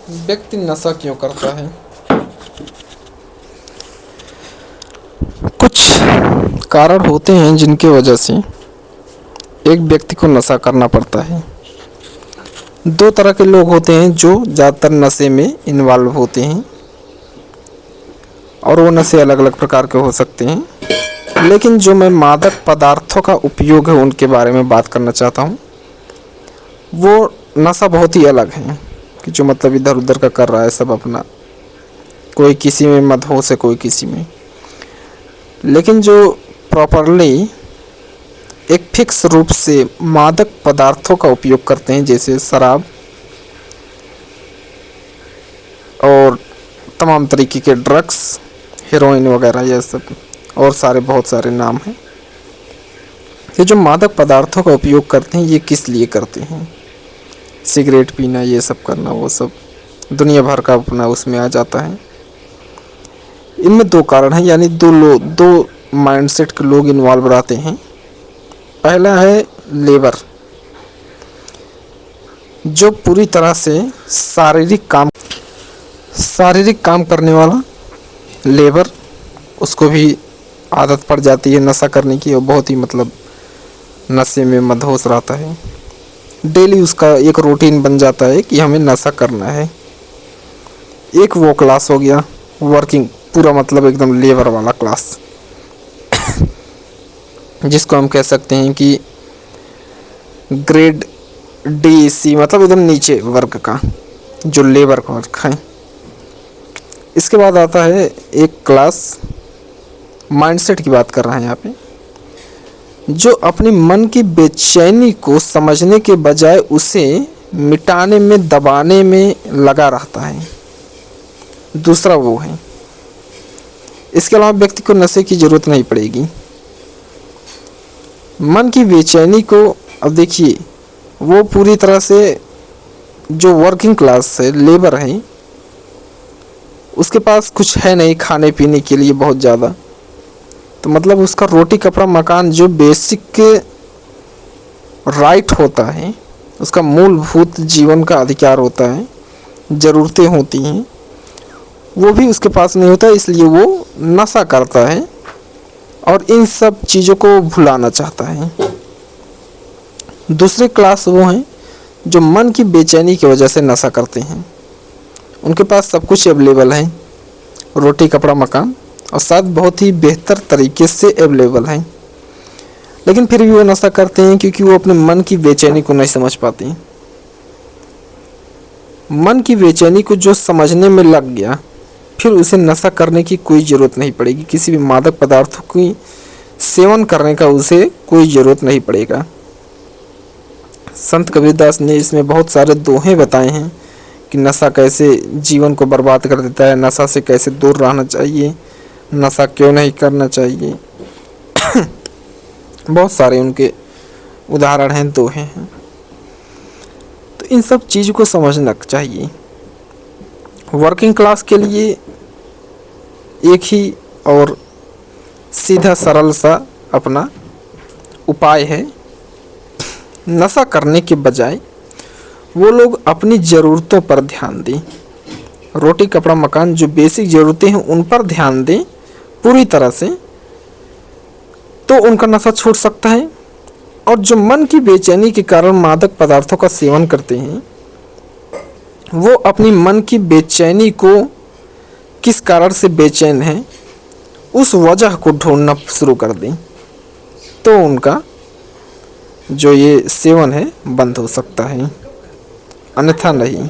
व्यक्ति नशा क्यों करता है? कुछ कारण होते हैं जिनकी वजह से एक व्यक्ति को नशा करना पड़ता है। दो तरह के लोग होते हैं जो ज़्यादातर नशे में इन्वॉल्व होते हैं, और वो नशे अलग अलग प्रकार के हो सकते हैं। लेकिन जो मैं मादक पदार्थों का उपयोग है उनके बारे में बात करना चाहता हूँ, वो नशा बहुत ही अलग है कि जो मतलब इधर उधर का कर रहा है सब अपना, कोई किसी में मदहोश है कोई किसी में। लेकिन जो प्रॉपरली एक फिक्स रूप से मादक पदार्थों का उपयोग करते हैं, जैसे शराब और तमाम तरीके के ड्रग्स, हेरोइन वगैरह, यह सब और बहुत सारे नाम हैं। ये जो मादक पदार्थों का उपयोग करते हैं ये किस लिए करते हैं? सिगरेट पीना, ये सब करना, वो सब दुनिया भर का अपना उसमें आ जाता है। इनमें दो कारण हैं, यानी दो माइंडसेट के लोग इन्वॉल्व रहते हैं। पहला है लेबर, जो पूरी तरह से शारीरिक काम करने वाला लेबर, उसको भी आदत पड़ जाती है नशा करने की और बहुत ही मतलब नशे में मदहोश रहता है। डेली उसका एक रूटीन बन जाता है कि हमें नशा करना है। एक वो क्लास हो गया वर्किंग, पूरा मतलब एकदम लेबर वाला क्लास, जिसको हम कह सकते हैं कि ग्रेड डी सी, मतलब एकदम नीचे वर्ग का जो लेबर का वर्ग है। इसके बाद आता है एक क्लास, माइंडसेट की बात कर रहे हैं यहाँ पे, जो अपनी मन की बेचैनी को समझने के बजाय उसे मिटाने में, दबाने में लगा रहता है। दूसरा वो है। इसके अलावा व्यक्ति को नशे की ज़रूरत नहीं पड़ेगी। मन की बेचैनी को, अब देखिए, वो पूरी तरह से जो वर्किंग क्लास है, लेबर है, उसके पास कुछ है नहीं खाने पीने के लिए बहुत ज़्यादा, तो मतलब उसका रोटी कपड़ा मकान जो बेसिक राइट होता है, उसका मूलभूत जीवन का अधिकार होता है, ज़रूरतें होती हैं, वो भी उसके पास नहीं होता। इसलिए वो नशा करता है और इन सब चीज़ों को भुलाना चाहता है। दूसरी क्लास वो हैं जो मन की बेचैनी की वजह से नशा करते हैं। उनके पास सब कुछ अवेलेबल है, रोटी कपड़ा मकान, और शायद बहुत ही बेहतर तरीके से अवेलेबल है, लेकिन फिर भी वो नशा करते हैं क्योंकि वो अपने मन की बेचैनी को नहीं समझ पाते हैं। मन की बेचैनी को जो समझने में लग गया, फिर उसे नशा करने की कोई ज़रूरत नहीं पड़ेगी। किसी भी मादक पदार्थों की सेवन करने का उसे कोई ज़रूरत नहीं पड़ेगा। संत कबीरदास ने इसमें बहुत सारे दोहे बताए हैं कि नशा कैसे जीवन को बर्बाद कर देता है, नशा से कैसे दूर रहना चाहिए, नशा क्यों नहीं करना चाहिए। बहुत सारे उनके उदाहरण हैं, दोहे हैं। तो इन सब चीज़ को समझना चाहिए। वर्किंग क्लास के लिए एक ही और सीधा सरल सा अपना उपाय है, नशा करने के बजाय वो लोग अपनी ज़रूरतों पर ध्यान दें। रोटी कपड़ा मकान जो बेसिक ज़रूरतें हैं उन पर ध्यान दें पूरी तरह से, तो उनका नशा छूट सकता है। और जो मन की बेचैनी के कारण मादक पदार्थों का सेवन करते हैं, वो अपनी मन की बेचैनी को, किस कारण से बेचैन है, उस वजह को ढूंढना शुरू कर दें, तो उनका जो ये सेवन है बंद हो सकता है, अन्यथा नहीं।